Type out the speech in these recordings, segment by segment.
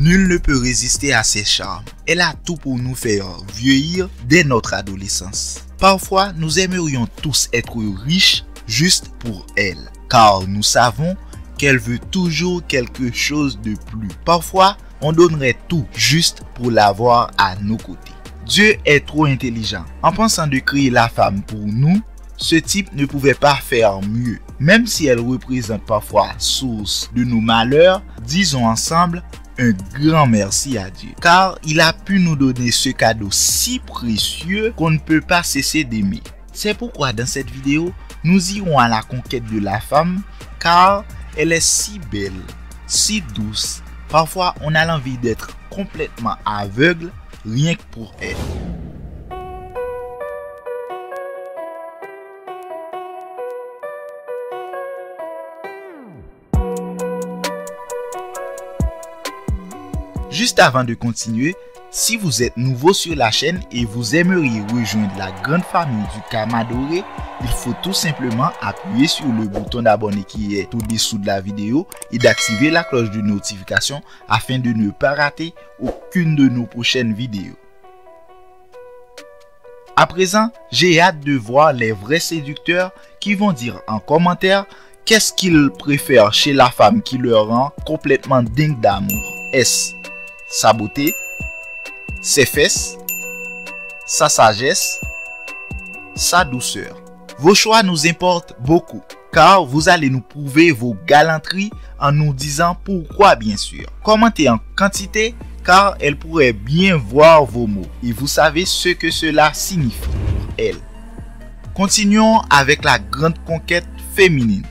Nul ne peut résister à ses charmes. Elle a tout pour nous faire vieillir dès notre adolescence. Parfois, nous aimerions tous être riches juste pour elle, car nous savons qu'elle veut toujours quelque chose de plus. Parfois, on donnerait tout juste pour l'avoir à nos côtés. Dieu est trop intelligent. En pensant de créer la femme pour nous, ce type ne pouvait pas faire mieux. Même si elle représente parfois source de nos malheurs, disons ensemble un grand merci à Dieu. Car il a pu nous donner ce cadeau si précieux qu'on ne peut pas cesser d'aimer. C'est pourquoi dans cette vidéo, nous irons à la conquête de la femme, car elle est si belle, si douce. Parfois, on a l'envie d'être complètement aveugle rien que pour elle. Juste avant de continuer, si vous êtes nouveau sur la chaîne et vous aimeriez rejoindre la grande famille du Kamadoré, il faut tout simplement appuyer sur le bouton d'abonner qui est au-dessous de la vidéo et d'activer la cloche de notification afin de ne pas rater aucune de nos prochaines vidéos. À présent, j'ai hâte de voir les vrais séducteurs qui vont dire en commentaire qu'est-ce qu'ils préfèrent chez la femme qui leur rend complètement dingue d'amour. Est-ce sa beauté, ses fesses, sa sagesse, sa douceur? Vos choix nous importent beaucoup, car vous allez nous prouver vos galanteries en nous disant pourquoi bien sûr. Commentez en quantité, car elle pourrait bien voir vos mots et vous savez ce que cela signifie pour elle. Continuons avec la grande conquête féminine.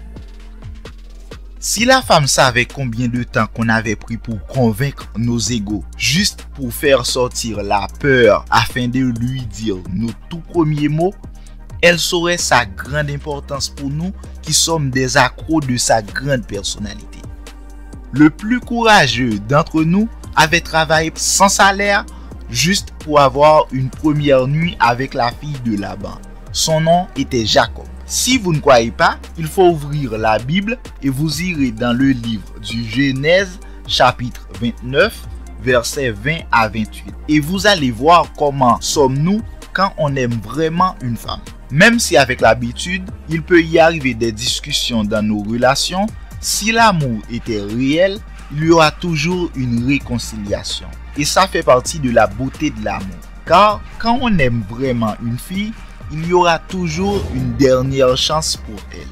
Si la femme savait combien de temps qu'on avait pris pour convaincre nos égos, juste pour faire sortir la peur afin de lui dire nos tout premiers mots, elle saurait sa grande importance pour nous qui sommes des accros de sa grande personnalité. Le plus courageux d'entre nous avait travaillé sans salaire juste pour avoir une première nuit avec la fille de Laban. Son nom était Jacob. Si vous ne croyez pas, il faut ouvrir la Bible et vous irez dans le livre du Genèse chapitre 29 versets 20 à 28 et vous allez voir comment sommes-nous quand on aime vraiment une femme. Même si avec l'habitude, il peut y arriver des discussions dans nos relations, si l'amour était réel, il y aura toujours une réconciliation. Et ça fait partie de la beauté de l'amour. Car quand on aime vraiment une fille, il y aura toujours une dernière chance pour elle.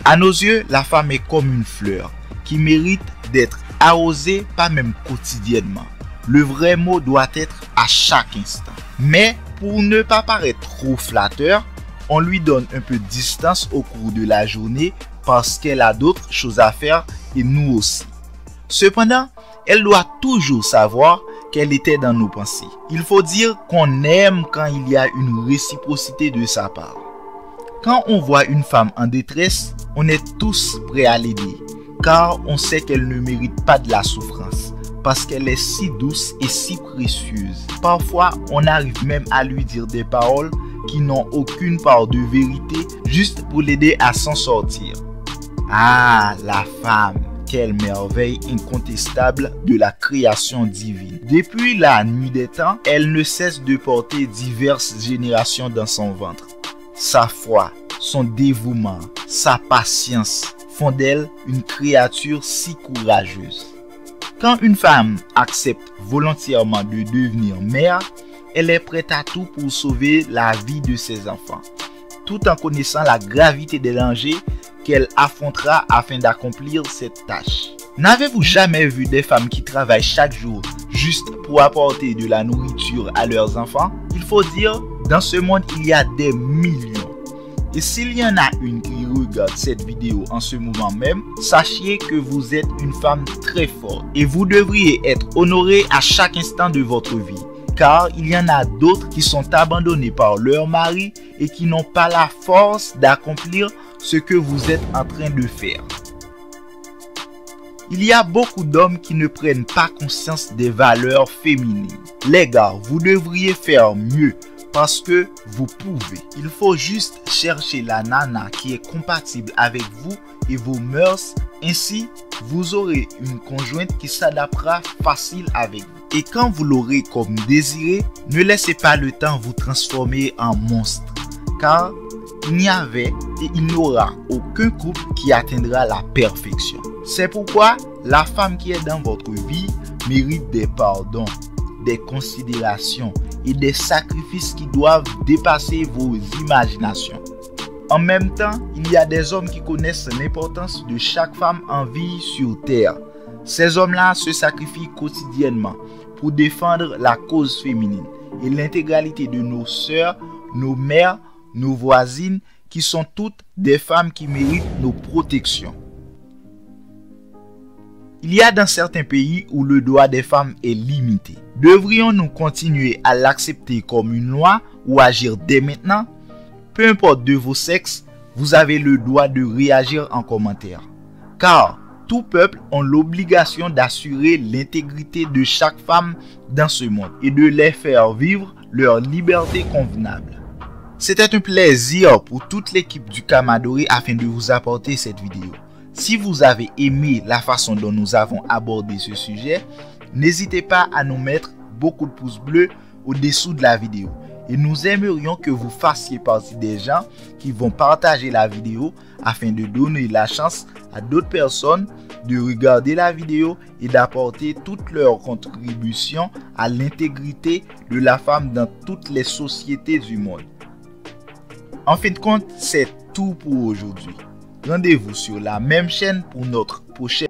À nos yeux, la femme est comme une fleur qui mérite d'être arrosée, pas même quotidiennement. Le vrai mot doit être à chaque instant. Mais pour ne pas paraître trop flatteur, on lui donne un peu de distance au cours de la journée parce qu'elle a d'autres choses à faire et nous aussi. Cependant, elle doit toujours savoir qu'elle était dans nos pensées. Il faut dire qu'on aime quand il y a une réciprocité de sa part. Quand on voit une femme en détresse, on est tous prêts à l'aider, car on sait qu'elle ne mérite pas de la souffrance, parce qu'elle est si douce et si précieuse. Parfois, on arrive même à lui dire des paroles qui n'ont aucune part de vérité, juste pour l'aider à s'en sortir. Ah, la femme! Quelle merveille incontestable de la création divine. Depuis la nuit des temps, elle ne cesse de porter diverses générations dans son ventre. Sa foi, son dévouement, sa patience font d'elle une créature si courageuse. Quand une femme accepte volontairement de devenir mère, elle est prête à tout pour sauver la vie de ses enfants, tout en connaissant la gravité des dangers qu'elle affrontera afin d'accomplir cette tâche. N'avez-vous jamais vu des femmes qui travaillent chaque jour juste pour apporter de la nourriture à leurs enfants? Il faut dire, dans ce monde, il y a des millions. Et s'il y en a une qui regarde cette vidéo en ce moment même, sachez que vous êtes une femme très forte et vous devriez être honorée à chaque instant de votre vie. Car il y en a d'autres qui sont abandonnés par leur mari et qui n'ont pas la force d'accomplir ce que vous êtes en train de faire. Il y a beaucoup d'hommes qui ne prennent pas conscience des valeurs féminines. Les gars, vous devriez faire mieux. parce que vous pouvez. Il faut juste chercher la nana qui est compatible avec vous et vos mœurs. Ainsi, vous aurez une conjointe qui s'adaptera facile avec vous. Et quand vous l'aurez comme désiré, ne laissez pas le temps vous transformer en monstre. Car il n'y avait et il n'y aura aucun couple qui atteindra la perfection. C'est pourquoi la femme qui est dans votre vie mérite des pardons, des considérations et des sacrifices qui doivent dépasser vos imaginations. En même temps, il y a des hommes qui connaissent l'importance de chaque femme en vie sur terre. Ces hommes-là se sacrifient quotidiennement pour défendre la cause féminine et l'intégralité de nos sœurs, nos mères, nos voisines, qui sont toutes des femmes qui méritent nos protections. Il y a dans certains pays où le droit des femmes est limité. Devrions-nous continuer à l'accepter comme une loi ou agir dès maintenant? Peu importe de vos sexes, vous avez le droit de réagir en commentaire. Car tout peuple a l'obligation d'assurer l'intégrité de chaque femme dans ce monde et de les faire vivre leur liberté convenable. C'était un plaisir pour toute l'équipe du Kamadoré afin de vous apporter cette vidéo. Si vous avez aimé la façon dont nous avons abordé ce sujet, n'hésitez pas à nous mettre beaucoup de pouces bleus au-dessous de la vidéo. Et nous aimerions que vous fassiez partie des gens qui vont partager la vidéo afin de donner la chance à d'autres personnes de regarder la vidéo et d'apporter toute leur contribution à l'intégrité de la femme dans toutes les sociétés du monde. En fin de compte, c'est tout pour aujourd'hui. Rendez-vous sur la même chaîne pour notre prochaine